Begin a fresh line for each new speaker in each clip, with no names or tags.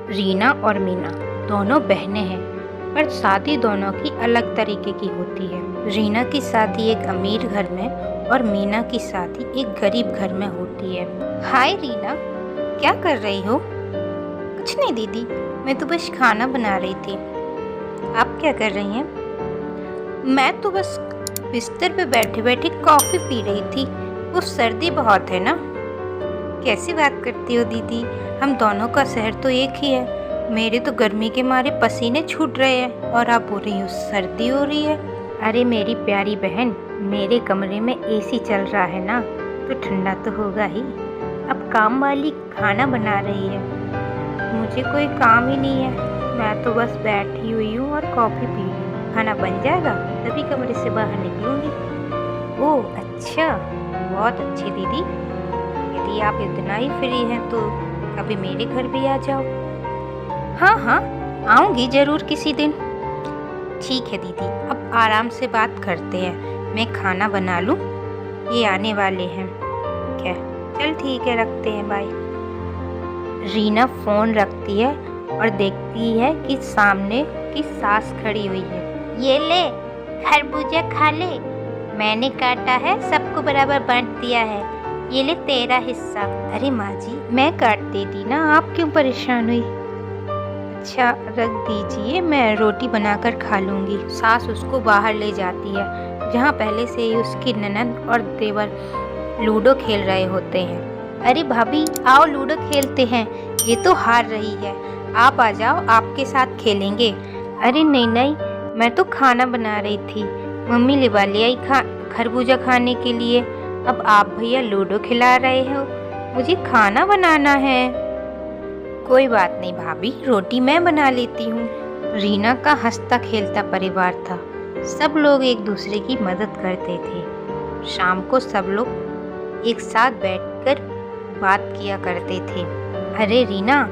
रीना और मीना दोनों बहनें हैं, पर शादी दोनों की अलग तरीके की होती है। रीना की शादी एक अमीर घर में और मीना की शादी एक गरीब घर में होती है। हाय रीना, क्या कर रही हो? कुछ नहीं दीदी, मैं तो बस खाना बना रही थी। आप क्या कर रही हैं? मैं तो बस बिस्तर पे बैठे बैठे कॉफ़ी पी रही थी। वो सर्दी बहुत है ना। कैसी बात करती हो दीदी, हम दोनों का शहर तो एक ही है। मेरे तो गर्मी के मारे पसीने छूट रहे हैं और आप बोल रही हो सर्दी हो रही है। अरे मेरी प्यारी बहन, मेरे कमरे में एसी चल रहा है ना, तो ठंडा तो होगा ही। अब काम वाली खाना बना रही है, मुझे कोई काम ही नहीं है। मैं तो बस बैठी हुई हूँ और कॉफ़ी पी रही हूँ। खाना बन जाएगा तभी कमरे से बाहर निकलूँगी। ओह अच्छा, बहुत अच्छी दीदी। यदि आप इतना ही फ्री हैं तो कभी मेरे घर भी आ जाओ। हाँ हाँ, आऊँगी ज़रूर किसी दिन। ठीक है दीदी, अब आराम से बात करते हैं। मैं खाना बना लूँ, ये आने वाले हैं। क्या? चल ठीक है, रखते हैं, बाय। रीना फ़ोन रखती है और देखती है कि सामने की सास खड़ी हुई है। ये ले, खरबूजा खा ले, मैंने काटा है, सबको बराबर बांट दिया है। ये ले तेरा हिस्सा। अरे माँ जी, मैं काट देती ना, आप क्यों परेशान हुई? अच्छा रख दीजिए, मैं रोटी बनाकर खा लूँगी। सास उसको बाहर ले जाती है, जहाँ पहले से ही उसकी ननद और देवर लूडो खेल रहे होते हैं। अरे भाभी, आओ लूडो खेलते हैं। ये तो हार रही है, आप आ जाओ, आपके साथ खेलेंगे। अरे नहीं नहीं, मैं तो खाना बना रही थी, मम्मी लिवा ले आई खरबूजा खाने के लिए। अब आप भैया लूडो खिला रहे हो, मुझे खाना बनाना है। कोई बात नहीं भाभी, रोटी मैं बना लेती हूँ। रीना का हंसता खेलता परिवार था, सब लोग एक दूसरे की मदद करते थे। शाम को सब लोग एक साथ बैठकर बात किया करते थे। अरे रीना,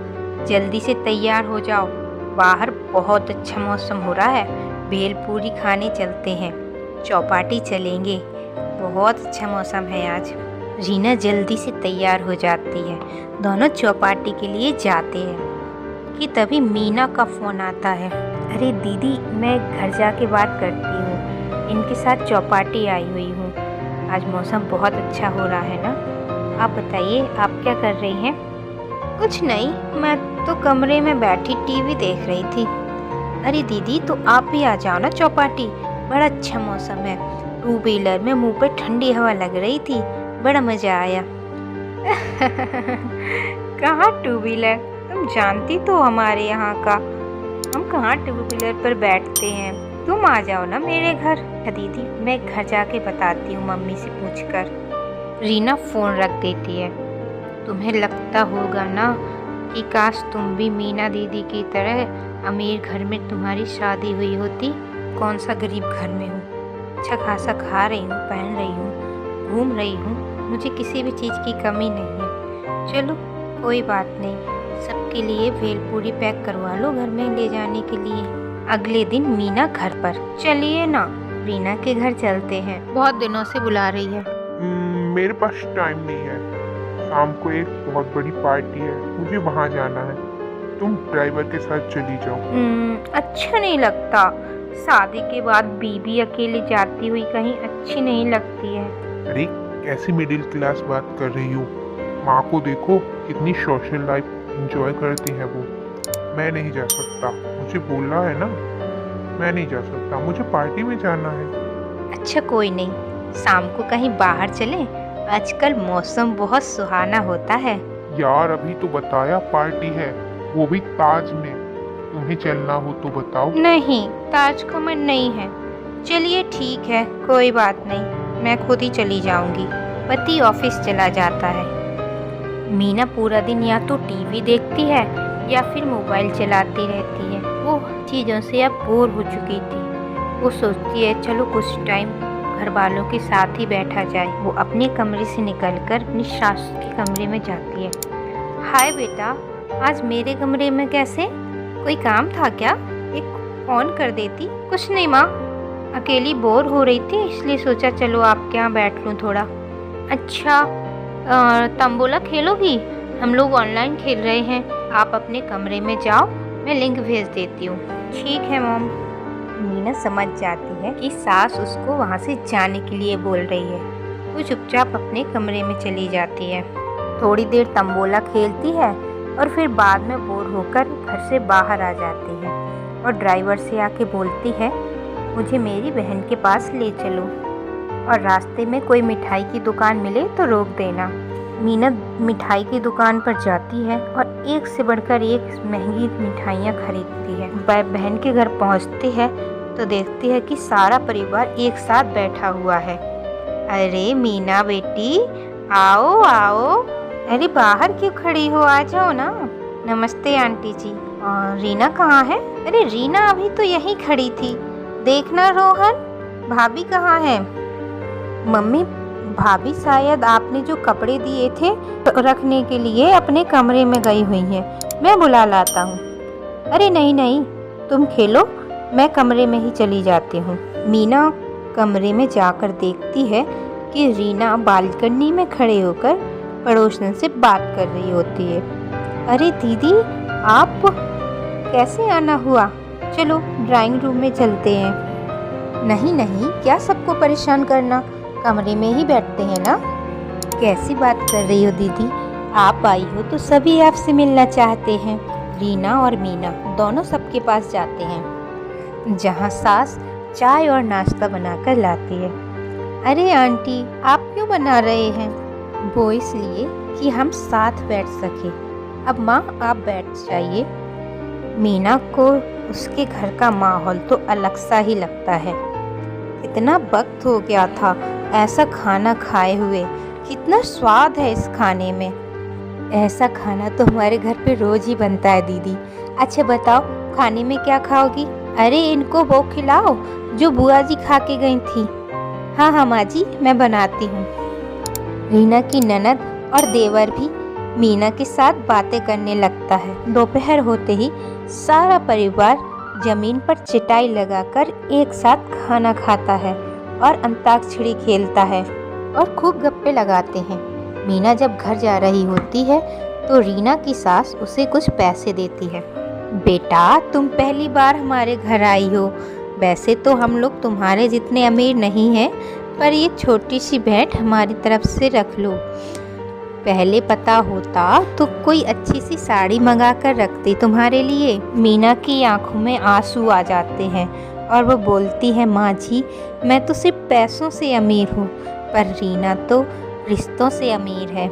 जल्दी से तैयार हो जाओ, बाहर बहुत अच्छा मौसम हो रहा है। भेलपूरी खाने चलते हैं, चौपाटी चलेंगे, बहुत अच्छा मौसम है आज। रीना जल्दी से तैयार हो जाती है, दोनों चौपाटी के लिए जाते हैं कि तभी मीना का फ़ोन आता है। अरे दीदी, मैं घर जाके बात करती हूँ, इनके साथ चौपाटी आई हुई हूँ। आज मौसम बहुत अच्छा हो रहा है ना। आप बताइए, आप क्या कर रही हैं? कुछ नहीं, मैं तो कमरे में बैठी टीवी देख रही थी। अरे दीदी, तो आप भी आ जाओ ना चौपाटी, बड़ा अच्छा मौसम है। टू व्हीलर में मुंह पे ठंडी हवा लग रही थी, बड़ा मज़ा आया। कहाँ टू व्हीलर, तुम जानती तो हमारे यहाँ का, हम कहाँ टू व्हीलर पर बैठते हैं। तुम आ जाओ ना मेरे घर। दीदी, मैं घर जाके बताती हूँ मम्मी से पूछकर। रीना फ़ोन रख देती है। तुम्हें लगता होगा ना कि काश तुम भी मीना दीदी की तरह अमीर घर में तुम्हारी शादी हुई होती। कौन सा गरीब घर में हूँ, अच्छा खासा खा रही हूँ, पहन रही हूँ, घूम रही हूँ, मुझे किसी भी चीज़ की कमी नहीं है। चलो कोई बात नहीं, सबके लिए भेलपूरी पैक करवा लो घर में ले जाने के लिए। अगले दिन मीना घर पर। चलिए ना, रीना के घर चलते हैं, बहुत दिनों से बुला रही है।
मेरे पास टाइम नहीं है, शाम को एक बहुत बड़ी पार्टी है, मुझे वहाँ जाना है। तुम ड्राइवर के साथ चली जाओ।
अच्छा नहीं लगता, शादी के बाद बीवी अकेली जाती हुई कहीं अच्छी नहीं लगती है।
अरे कैसी मिडिल क्लास बात कर रही हो, माँ को देखो कितनी सोशल लाइफ एंजॉय करती है वो। मैं नहीं जा सकता, मुझे बोलना है ना, मैं नहीं जा सकता, मुझे पार्टी में जाना है।
अच्छा कोई नहीं, शाम को कहीं बाहर चलें, आजकल मौसम बहुत सुहाना होता है।
यार अभी तो बताया पार्टी है, वो भी ताज में। तुम्हें चलना हो तो बताओ।
नहीं, ताज को मन नहीं है। चलिए ठीक है, कोई बात नहीं, मैं खुद ही चली जाऊंगी। पति ऑफिस चला जाता है। मीना पूरा दिन या तो टीवी देखती है या फिर मोबाइल चलाती रहती है। वो चीज़ों से अब बोर हो चुकी थी। वो सोचती है चलो कुछ टाइम घर वालों के साथ ही बैठा जाए। वो अपने कमरे से निकलकर अपनी सास के कमरे में जाती है। हाय बेटा, आज मेरे कमरे में कैसे? कोई काम था क्या? एक फ़ोन कर देती। कुछ नहीं माँ, अकेली बोर हो रही थी इसलिए सोचा चलो आपके यहाँ बैठ लूँ थोड़ा। अच्छा तंबोला खेलोगी? हम लोग ऑनलाइन खेल रहे हैं, आप अपने कमरे में जाओ, मैं लिंक भेज देती हूँ। ठीक है मॉम। मीना समझ जाती है कि सास उसको वहाँ से जाने के लिए बोल रही है। वो चुपचाप अपने कमरे में चली जाती है। थोड़ी देर तंबोला खेलती है और फिर बाद में बोर होकर घर से बाहर आ जाती है और ड्राइवर से आके बोलती है, मुझे मेरी बहन के पास ले चलो और रास्ते में कोई मिठाई की दुकान मिले तो रोक देना। मीना मिठाई की दुकान पर जाती है और एक से बढ़कर एक महंगी मिठाइयाँ खरीदती है। बहन के घर पहुँचती है तो देखती है कि सारा परिवार एक साथ बैठा हुआ है। अरे मीना बेटी, आओ आओ। अरे बाहर क्यों खड़ी हो, आ जाओ ना। नमस्ते आंटी जी। और रीना कहाँ है? अरे रीना अभी तो यहीं खड़ी थी। देखना रोहन, भाभी कहाँ है? मम्मी, भाभी शायद आपने जो कपड़े दिए थे रखने के लिए अपने कमरे में गई हुई हैं। मैं बुला लाता हूँ। अरे नहीं नहीं, तुम खेलो, मैं कमरे में ही चली जाती हूँ। मीना कमरे में जाकर देखती है कि रीना बालकनी में खड़े होकर पड़ोसन से बात कर रही होती है। अरे दीदी, आप कैसे आना हुआ? चलो ड्राइंग रूम में चलते हैं। नहीं नहीं, क्या सबको परेशान करना, कमरे में ही बैठते हैं ना। कैसी बात कर रही हो दीदी, आप आई हो तो सभी आपसे मिलना चाहते हैं। रीना और मीना दोनों सबके पास जाते हैं, जहाँ सास चाय और नाश्ता बनाकर लाती है। अरे आंटी, आप क्यों बना रहे हैं? वो इसलिए कि हम साथ बैठ सके। अब माँ आप बैठ जाइए। मीना को उसके घर का माहौल तो अलग सा ही लगता है। इतना वक्त हो गया था ऐसा खाना खाए हुए। कितना स्वाद है इस खाने में। ऐसा खाना तो हमारे घर पे रोज ही बनता है दीदी। अच्छा बताओ, खाने में क्या खाओगी? अरे इनको वो खिलाओ जो बुआ जी खा के गई थी। हाँ हाँ माँ जी, मैं बनाती हूँ। रीना की ननद और देवर भी मीना के साथ बातें करने लगता है। दोपहर होते ही सारा परिवार जमीन पर चटाई लगाकर एक साथ खाना खाता है और अंताक्षरी खेलता है और खूब गप्पे लगाते हैं। मीना जब घर जा रही होती है तो रीना की सास उसे कुछ पैसे देती है। बेटा, तुम पहली बार हमारे घर आई हो। वैसे तो हम लोग तुम्हारे जितने अमीर नहीं हैं, पर ये छोटी सी भेंट हमारी तरफ से रख लो। पहले पता होता तो कोई अच्छी सी साड़ी मंगा कर रखती तुम्हारे लिए। मीना की आंखों में आंसू आ जाते हैं और वो बोलती है, माँ जी, मैं तो सिर्फ पैसों से अमीर हूँ, पर रीना तो रिश्तों से अमीर है।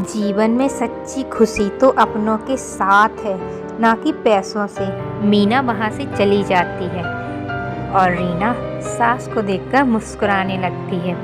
जीवन में सच्ची खुशी तो अपनों के साथ है, ना कि पैसों से। मीना वहाँ से चली जाती है और रीना सास को देखकर मुस्कुराने लगती है।